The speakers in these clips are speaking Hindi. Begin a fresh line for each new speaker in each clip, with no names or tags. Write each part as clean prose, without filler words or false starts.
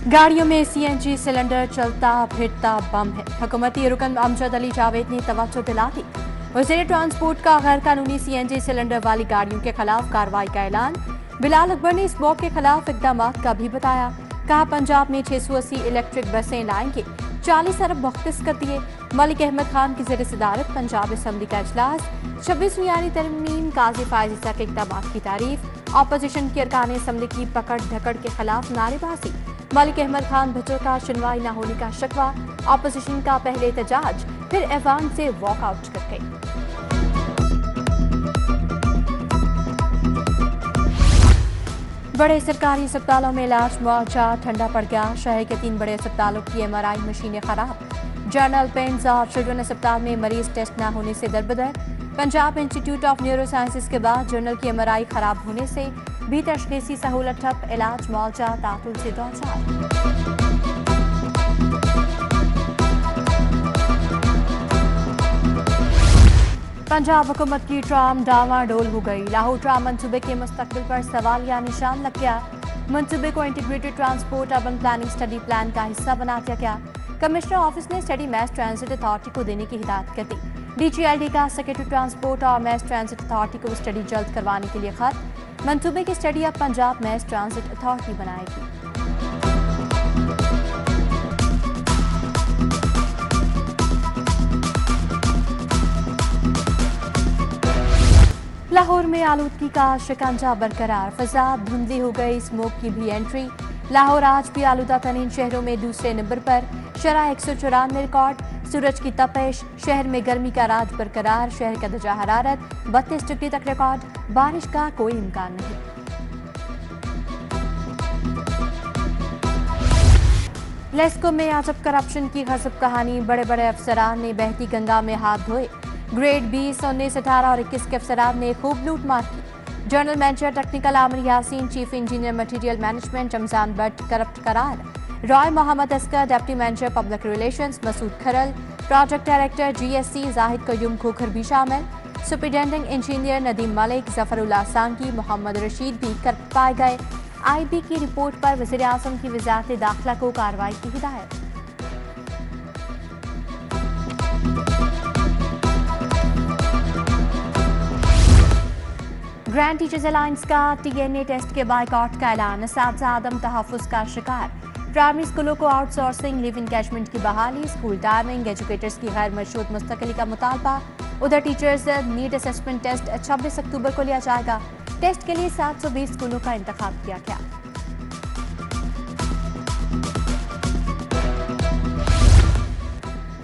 गाड़ियों में सीएनजी सिलेंडर चलता फिरता बम है। हुकूमती रुकन अमजद अली जावेद ने तवज्जो दिला दी। वज़ीर ट्रांसपोर्ट का गैर कानूनी सीएनजी सिलेंडर वाली गाड़ियों के खिलाफ कार्रवाई का ऐलान। बिलाल अकबर ने स्मोक के खिलाफ इकदाम का भी बताया। कहा पंजाब में 680 इलेक्ट्रिक बसें लाएंगे, 40 अरब मुख्तस कर दिए। मलिक अहमद खान की ज़ेर सदारत पंजाब असम्बली का इजलास। 26वीं यानी तरमीम काजी फायज ईसा के इकदाम की तारीफ। अपोजिशन के अरकान असम्बली की पकड़ धकड़ के खिलाफ नारेबाजी। मलिक अहमद खान भुट्टो का सुनवाई न होने का शिकवा। अपोजिशन का पहले एहतजाज, फिर ऐवान से वॉकआउट कर गई। बड़े सरकारी अस्पतालों में इलाज मुआवजा ठंडा पड़ गया। शहर के 3 बड़े अस्पतालों की MRI मशीनें खराब। जनरल पेंट्स और चिल्ड्रन अस्पताल में मरीज टेस्ट न होने से दरबदर। Punjab institute of neurosciences के बाद जनरल की MRI खराब होने से भी तशखीसी सहूलत ठप। इलाज मुआवजा तातुल से 2 चार। पंजाब हुकूमत की ट्राम डावाडोल हो गई। लाहौर ट्राम मंसूबे के मुस्तकबिल पर सवालिया निशान लग गया। मंसूबे को integrated transport urban planning study plan का हिस्सा बना दिया गया। कमिश्नर ऑफिस ने स्टडी मैस ट्रांजिट अथॉरिटी को देने की हिदायत कर दी। DGLD का सेक्रेटरी ट्रांसपोर्ट और मैस ट्रांजिट अथॉरिटी को स्टडी जल्द करवाने के लिए खत। मंसूबे की स्टडी अब पंजाब मैस ट्रांजिट अथॉरिटी बनाएगी। लाहौर में आलूदगी का शिकंजा बरकरार। फिजा धुंधली हो गई, स्मोक की भी एंट्री। लाहौर आज भी आलूदा तरीन शहरों में दूसरे नंबर पर। शरह 194 रिकॉर्ड। सूरज की तपिश, शहर में गर्मी का राज बरकरार। शहर का दर्जा हरारत 32 डिग्री तक रिकॉर्ड। बारिश का कोई इम्कान नहीं। लेस्को में अजब करप्शन की गजब कहानी। बड़े बड़े अफसरान ने बहती गंगा में हाथ धोए। ग्रेड 20, 19, 18 और 21 के अफसरान ने खूब लूट मार की। General manager technical Aamir Yasin, chief engineer material management Ramzan Bhatt corrupt करार। Rai Mohammad Askar, deputy manager public relations Masood Kharal, project director GSC Zahid Qayyum Khokhar भी शामिल। सुपरिटेंडिंग इंजीनियर नदीम मलिक, जफरुल्लाह सांगी, मोहम्मद रशीद भी करप्ट पाए गए। IB की रिपोर्ट पर वज़ीर आज़म की वज़ारत दाखिला को कार्रवाई की हिदायत। ग्रैंड टीचर्स अलायंस का TNA टेस्ट के बायकॉट का ऐलान। असातिज़ा आदम तहफ़्फ़ुज़ का शिकार। प्राइमरी स्कूलों को आउटसोर्सिंग, लिव इंगेजमेंट की बहाली, स्कूल टाइमिंग, एजुकेटर्स की गैर मशरूत मुस्तकिली का मुतालबा। उधर टीचर्स नीड असेसमेंट टेस्ट 26 अक्टूबर को लिया जाएगा। टेस्ट के लिए 720 स्कूलों का इंतखाब किया गया।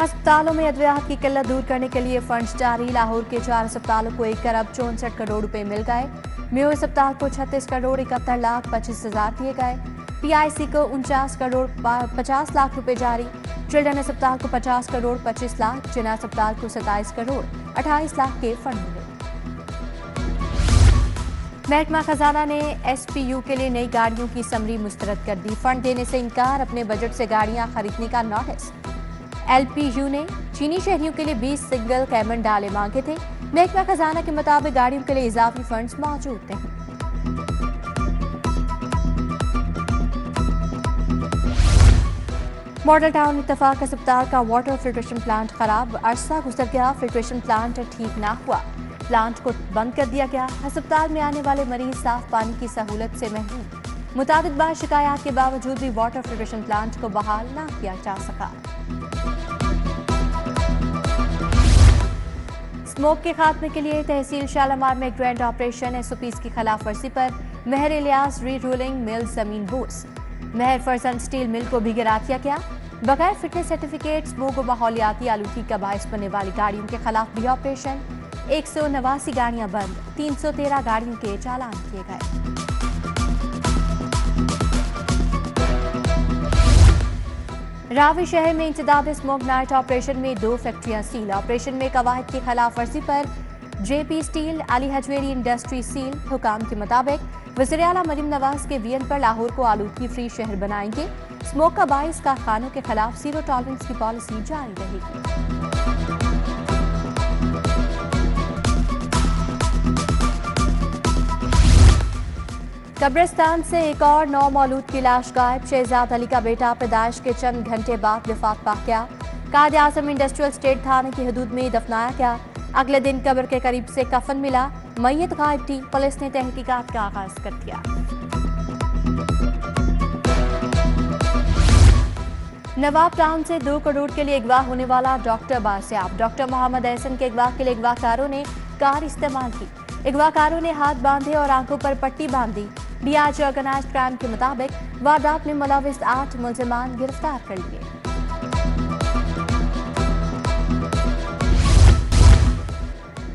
अस्पतालों में अद्वियात की किल्लत दूर करने के लिए फंड्स जारी। लाहौर के 4 अस्पतालों को 1 अरब 64 करोड़ रुपए मिल गए। मेयो अस्पताल को 36 करोड़ 71 लाख 25 हजार दिए गए। PIC को 49 करोड़ 50 लाख रुपए जारी। चिल्ड्रन अस्पताल को 50 करोड़ 25 लाख, जिना अस्पताल को 27 करोड़ 28 लाख के फंड मिले। महकमा खजाना ने SPU के लिए नई गाड़ियों की समरी मुस्तरद कर दी। फंड देने से इनकार, अपने बजट से गाड़ियां खरीदने का नोटिस। LPU ने चीनी शहरियों के लिए 20 सिंगल कैबिन डाले मांगे थे। महकमा खजाना के मुताबिक गाड़ियों के लिए इजाफी फंड्स मौजूद नहीं। मॉडल टाउन इत्तफाक अस्पताल का वाटर फिल्ट्रेशन प्लांट खराब। अरसा गुजर गया, फिल्ट्रेशन प्लांट ठीक ना हुआ। प्लांट को बंद कर दिया गया। अस्पताल में आने वाले मरीज साफ पानी की सहूलत से महरूम। मुताबिक बार शिकायत के बावजूद भी वाटर फिल्ट्रेशन प्लांट को बहाल ना किया जा सका। स्मोक के खात्मे के लिए तहसील शालामार में ग्रैंड ऑपरेशन। SOPs की खिलाफ वर्जी पर महर इलियास री रूलिंग मिल जमीन बोस। महर फर्जन स्टील मिल को भी गिरा दिया गया। बगैर फिटनेस सर्टिफिकेट स्मोक व माहौलियाती आलूगी का बायस बनने वाली गाड़ियों के खिलाफ भी ऑपरेशन। 189 गाड़ियां बंद, 313 गाड़ियों के चालान किए गए। रावी शहर में इंतदाद स्मोक नाइट ऑपरेशन में 2 फैक्ट्रियां सील। ऑपरेशन में कवायद की खिलाफ वर्जी पर JP steel, Ali Hajveri industry seal. हुकाम के मुताबिक वज़ीर आला मरीम नवाज के वियन पर लाहौर को आलूदगी फ्री शहर बनाएंगे। स्मोक का बाइस कारखानों के खिलाफ 0 टॉलरेंस की पॉलिसी जारी रहेगी। कब्रिस्तान से एक और 9 मौलूद की लाश गायब। शहजाद अली का बेटा पैदाइश के चंद घंटे बाद वफात पा गया। कायद आजम इंडस्ट्रियल स्टेट थाने की हदूद में दफनाया गया। अगले दिन कब्र के करीब से कफन मिला। मैयत गायब थी। पुलिस ने तहकीकात का आगाज कर दिया। नवाब टाउन से 2 करोड़ के लिए अगवा होने वाला डॉक्टर बासियाब। डॉक्टर मोहम्मद एहसन के अगवा के लिए अगवाकारों ने कार इस्तेमाल की। अगवाकारों ने हाथ बांधे और आंखों पर पट्टी बांधी। डीआईजी ऑर्गेनाइज्ड क्राइम के मुताबिक वारदात में मुलविस 8 मुलजिमान गिरफ्तार कर लिए।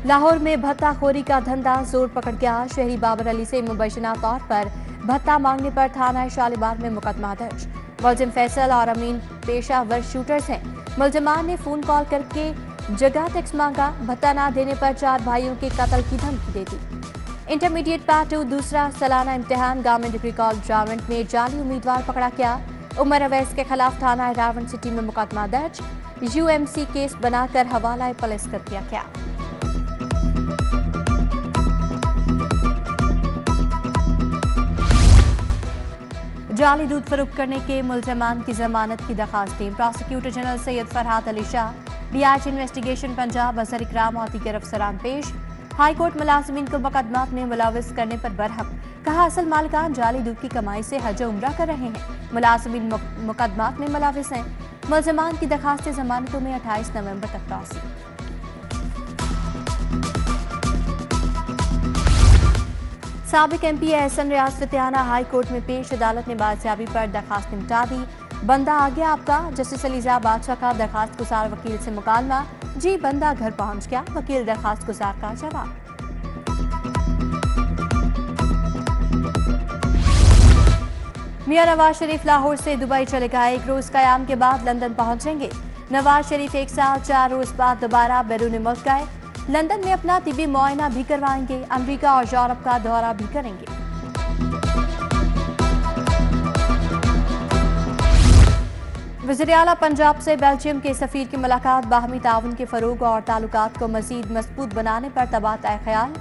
लाहौर में भत्ताखोरी का धंधा जोर पकड़ गया। शहरी बाबर अली से मुबैशना तौर पर भत्ता मांगने पर थाना शालीमार में मुकदमा दर्ज। मुलजिम फैसल और अमीन पेशावर शूटर्स हैं। मुलजिमान ने फोन कॉल करके जगह टैक्स मांगा। भत्ता ना देने पर 4 भाइयों के कत्ल की धमकी दे दी। इंटरमीडिएट पार्ट 2 दूसरा सालाना इम्तिहान गवर्नमेंट डिग्री कॉलेज रावंड में जाली उम्मीदवार पकड़ा गया। उमर अवैस के खिलाफ थाना रावंड सिटी में मुकदमा दर्ज। यूएमसी केस बनाकर हवाला पुलिस कर दिया गया। जाली दूध फरोख्त करने के मुलजमान की जमानत की दरखास्तें। Prosecutor general Syed Farhad Ali Shah, DIG investigation Punjab Azhar Ikram और दीगर अफसरान पेश। हाईकोर्ट मुलाजिमीन को मुकदमात में मुलविस करने पर बरहक। कहा असल मालिकान जाली दूध की कमाई से हज उम्रा कर रहे हैं। मुलाजिमीन मुकदमात में मुलविस हैं। मुलजमान की दरखास्तें जमानतों में 28 नवंबर तक तौसी। साबिक एमपी एहसन रियाज फतेहाना हाई कोर्ट में पेश। अदालत ने बादशाबी पर दरखास्त निपटा दी। बंदा आ गया आपका। जस्टिस अलीजा बादशाह का दरखास्त गुजार वकील से मुकालमा। जी बंदा घर पहुंच गया। वकील दरखास्त गुजार का जवाब। मियां नवाज शरीफ लाहौर से दुबई चले गए। 1 रोज कयाम के बाद लंदन पहुंचेंगे। नवाज शरीफ 1 साल 4 रोज बाद दोबारा बैरून मुल्क गए। लंदन में अपना तिबी मुआयना भी करवाएंगे। अमेरिका और यूरोप का दौरा भी करेंगे। वज़ीर आला पंजाब से बेल्जियम के सफीर की मुलाकात। बाहमी ताउन के फरोग और ताल्लुकात को मजीद मजबूत बनाने पर तबादला ख्याल।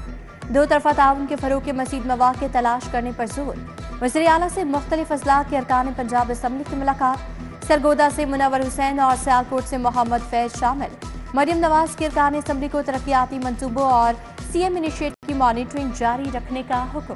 2 तरफा ताउन के फरोग के मजीद मौक़े तलाश करने पर जोर। वज़ीर आला से मुख्तलिफ अजला के अरकान पंजाब असम्बली की मुलाकात। सरगोदा से मुनव्वर हुसैन और सियालकोट से मोहम्मद फैज शामिल। मरियम नवाज के अरकान असम्बली को तरक्याती मंसूबों और सीएम इनिशिएटिव की मॉनिटरिंग जारी रखने का हुक्म।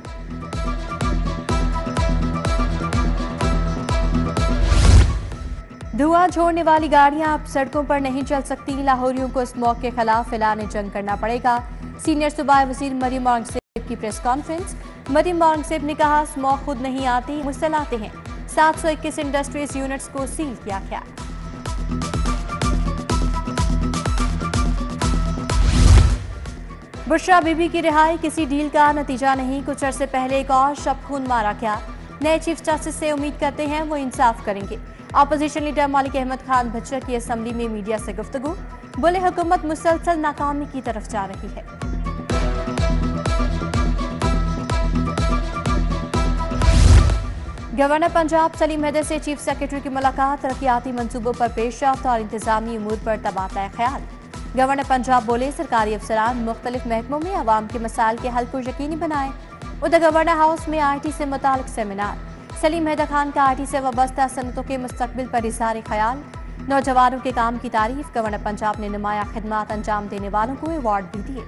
धुआं छोड़ने वाली गाड़ियां अब सड़कों पर नहीं चल सकती। लाहौरियों को स्मॉग के खिलाफ ऐलान जंग करना पड़ेगा। सीनियर सूबाई वजीर मरियम औरंगजेब की प्रेस कॉन्फ्रेंस। मरियम औरंगजेब ने कहा स्मॉग खुद नहीं आती, मुझसे लाते हैं। 721 इंडस्ट्रीज यूनिट्स को सील किया गया। बुशरा बीबी की रिहाई किसी डील का नतीजा नहीं। कुछ अरसे पहले एक और शब खून मारा गया। नए चीफ जस्टिस से उम्मीद करते हैं वो इंसाफ करेंगे। अपोजिशन लीडर मलिक अहमद खान भच्चर की असम्बली में मीडिया से गुफ्तगू। बोले हुकूमत मुसलसल नाकामी की तरफ जा रही है। गवर्नर पंजाब सलीम हैदर से चीफ सेक्रेटरी की मुलाकात। तरक्याती मंसूबों पर पेशरफ्त और इंतजामी उमूर पर तबादला ख्याल। गवर्नर पंजाब बोले सरकारी अफसरान मुख्तलिफ महकमों में अवाम के मसाइल के हल को यकीनी बनाएं। उधर गवर्नर हाउस में आईटी से मुतालिक सेमिनार। सलीम हैदर खान का आईटी से वाबस्ता सनतों के मुस्तकबिल पर इज़हार ख्याल। नौजवानों के काम की तारीफ। गवर्नर पंजाब ने नुमाया खिदमात अंजाम देने वालों को अवार्ड भी दिए।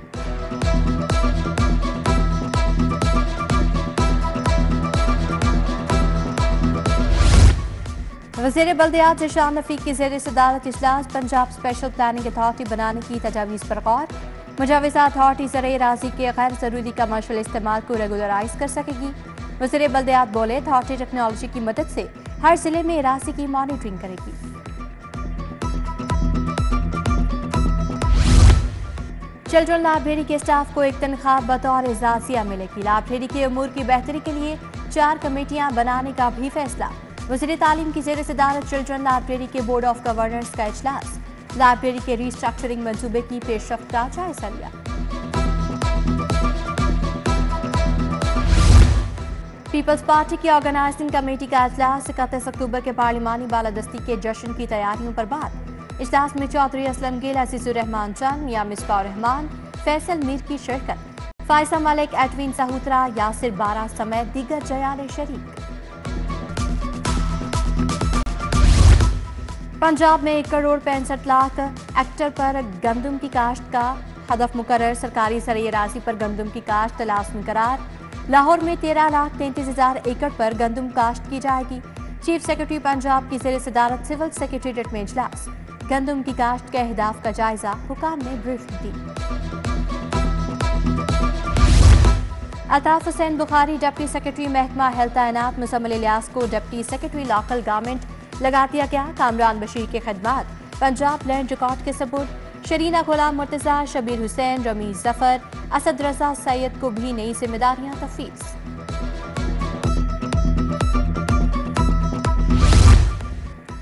वज़ीर बल्दियात जिशान रफीक की ज़ेर सदारत इजलास। पंजाब स्पेशल प्लानिंग अथॉरिटी बनाने की तजावीज़ पर गौर। मुजाविजा अथॉरिटी ज़रिए राजी के गैर ज़रूरी कमर्शियल इस्तेमाल को रेगुलराइज कर सकेगी। वज़ीर बल्दियात बोले अथॉरिटी टेक्नोलॉजी की मदद से हर जिले में राजी की मॉनिटरिंग करेगी। चिल्ड्रन लाइब्रेरी के स्टाफ को एक तनख्वाह बतौर एजाजिया मिलेगी। लाइब्रेरी के अमूर की बेहतरी के लिए 4 कमेटियां बनाने का भी फैसला। वज़ीर तालीम की ज़ेर सदारत चिल्ड्रन लाइब्रेरी के बोर्ड ऑफ गवर्नर्स का इजलास। लाइब्रेरी के रीस्ट्रक्चरिंग मंसूबे की पेशरफ्त का जायजा लिया। पीपल्स पार्टी की ऑर्गेनाइजिंग कमेटी का इजलास। 31 अक्टूबर के पार्लिमानी बालादस्ती के जश्न की तैयारियों पर बात। इजलास में चौधरी असलम गिल, अजीजुर रहमान चंद, मियां मिसबाह रहमान, फैसल मीर की शिरकत। फायसा मलिक, एडविन साहूत्रा, यासिर बारा समेत दीगर जयाले शरीक। पंजाब में 1,65,00,000 हेक्टर पर गंदम की काश्त का हदफ मुकर्रर। सरकारी सरई राशि पर गंदम की काश्त लाजमी करार। लाहौर में 13,33,000 एकड़ पर गंदम काश्त की जाएगी। चीफ सेक्रेटरी पंजाब की ज़ेर सदारत सिविल सेक्रेटेरिएट में इजलास। गंदम की काश्त के अहदाफ का जायजा, हुकाम ने ब्रीफिंग दी। अल्ताफ हुसैन बुखारी डिप्टी सेक्रेटरी महकमा हेल्थ तैनात। मुसम्मल इलियास को डिप्टी सेक्रेटरी लोकल गवर्नमेंट लगा दिया गया। कामरान बशीर के खदमात पंजाब लैंड रिकॉर्ड के सबूत। शरीना गुलाम मुर्तजा, शबीर हुसैन, रमीज जफर, असद रजा सैयद को भी नई जिम्मेदारियां तफवीज़।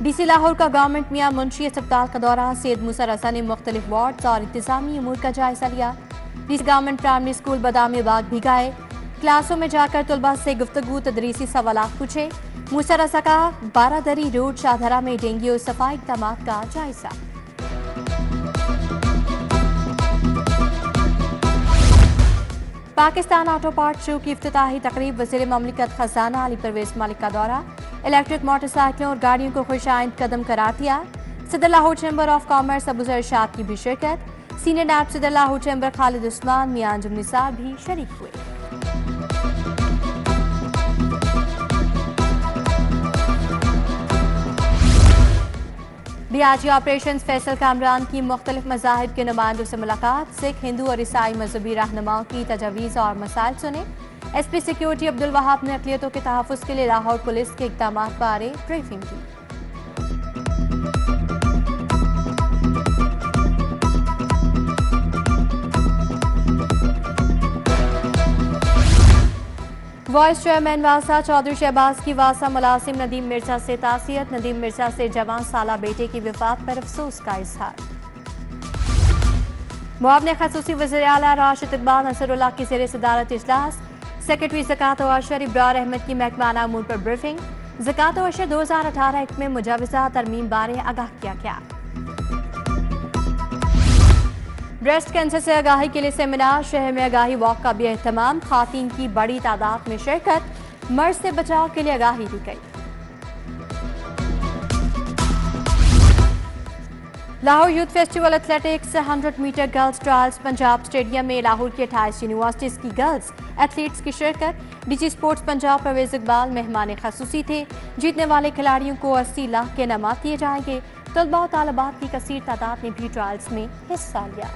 डीसी लाहौर का गवर्नमेंट मियां मुंशी अस्पताल का दौरा। सैयद मूसा रजा ने मुख्तलिफ वार्ड्स और इंतजामी अमूर का जायजा लिया। DC government primary school Badami Bagh भी गए। क्लासों में जाकर तलबा से गुफ्तगू तदरीसी सवालात पूछे। मूसा रजा का 12 दरी रोड शाहदरा में डेंगू सफाई इक़दाम का जायजा। पाकिस्तान ऑटो पार्ट शो की इफ्तिताही तकरीब। वज़ीर ममलिकत खजाना अली परवेज मलिक का दौरा। इलेक्ट्रिक मोटरसाइकिलों और गाड़ियों को खुशाइंद कदम करार दिया। सदर Lahore chamber of commerce Abu Zar Shad की भी शिरकत। सीनियर नायब सदर लाहौर चैम्बर खालिद उस्मान, मियां अंजुम निसार भी शरीक हुए। डीआईजी ऑपरेशन फैसल कामरान की मुख्तलिफ मज़ाहिब के नुमाइंदों से मुलाकात। सिख, हिंदू और ईसाई मजहबी रहनुमाओं की तजावीज़ और मसाइल सुने। एसपी सिक्योरिटी अब्दुल वहाब ने अक़लियतों के तहफ़्फ़ुज़ के लिए लाहौर पुलिस के इक़दाम बारे ब्रीफिंग की। वाइस चेयरमैन वासा चौधरी शहबाज की वासा मुलाजिम नदीम मिर्जा से तासियत। नदीम मिर्जा से जवान साला बेटे की वफ़ात पर अफसोस का इजहार। मुआवने खसूसी वज़ीर आला राशिद इकबाल नसरुल्लाह की ज़ेर सदारत इजलास। सेक्रेटरी ज़कात व अशर इब्रार अहमद की महकमाना अमूर पर ब्रीफिंग। ज़कात व अशर 2018 एक्ट में मुजाविजा तरमीम बारे आगाह किया गया। ब्रेस्ट कैंसर से आगाही के लिए सेमिनार। शहर में आगाही वॉक का भी एहतमाम। खातीन की बड़ी तादाद में शिरकत। मर्ज से बचाव के लिए आगाही दी गई। Lahore youth festival athletics 100 metre girls trials. Punjab stadium में लाहौर की 28 यूनिवर्सिटीज की गर्ल्स एथलीट्स की शिरकत। डीजी स्पोर्ट्स पंजाब परवेज इकबाल मेहमान खसूसी थे। जीतने वाले खिलाड़ियों को 80 लाख के इनामात दिए जाएंगे। तलबा और तालिबात की कसीर तादाद ने भी ट्रायल्स में हिस्सा लिया।